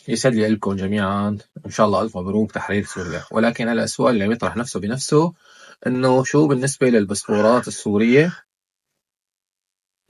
يسعد لي قلبكم جميعا، إن شاء الله ألف مبروك تحرير سوريا. ولكن هلا السؤال اللي بيطرح نفسه بنفسه إنه شو بالنسبة للباسبورات السورية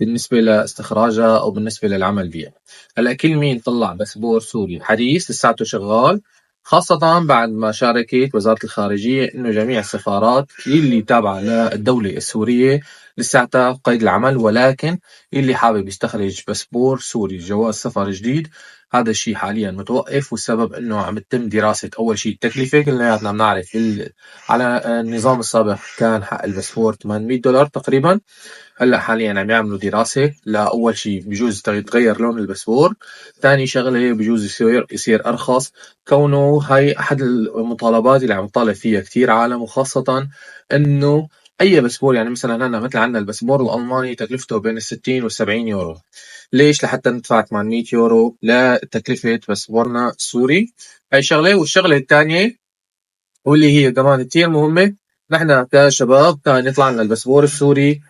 بالنسبة لاستخراجها أو بالنسبة للعمل بها. هلا كل مين طلع باسبور سوري حديث لساته شغال، خاصة بعد ما شاركت وزارة الخارجية إنه جميع السفارات اللي تابعة للدولة السورية لساتها قيد العمل، ولكن اللي حابب يستخرج باسبور سوري جواز سفر جديد هذا الشيء حاليا متوقف. والسبب انه عم تتم دراسة اول شيء التكلفة. كلياتنا بنعرف على النظام السابق كان حق الباسبور $800 تقريبا. هلا حاليا عم يعملوا دراسة لأول شيء بجوز يتغير لون الباسبور، ثاني شغلة بجوز يصير أرخص، كونه هاي أحد المطالبات اللي عم يطالب فيها كتير عالم، وخاصة إنه أي باسبور يعني مثلا أنا مثل عندنا الباسبور الألماني تكلفته بين ال60 وال70 يورو. ليش لحتى ندفع 800 يورو لتكلفة باسبورنا السوري؟ هاي شغلة. والشغلة الثانية واللي هي كمان كتير مهمة، نحن كشباب كان يطلع لنا الباسبور السوري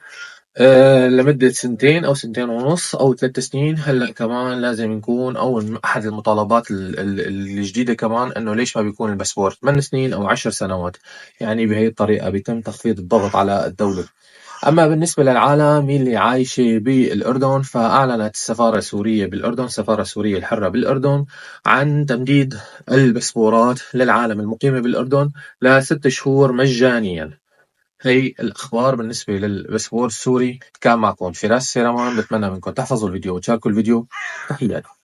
لمدة سنتين أو سنتين ونص أو 3 سنين. هلأ كمان لازم نكون، أو أحد المطالبات الجديدة كمان إنه ليش ما بيكون الباسبور 8 سنين أو 10 سنوات. يعني بهي الطريقة بيتم تخفيض الضغط على الدولة. أما بالنسبة للعالم اللي عايشة بالأردن، فأعلنت السفارة السورية بالأردن، السفارة السورية الحرة بالأردن، عن تمديد الباسبورات للعالم المقيمة بالأردن ل6 شهور مجانيا. هي الأخبار بالنسبة للباسبور السوري. كان معكم فراس سيرمان، بتمنى منكم تحفظوا الفيديو وتشاركوا الفيديو. تحياتي.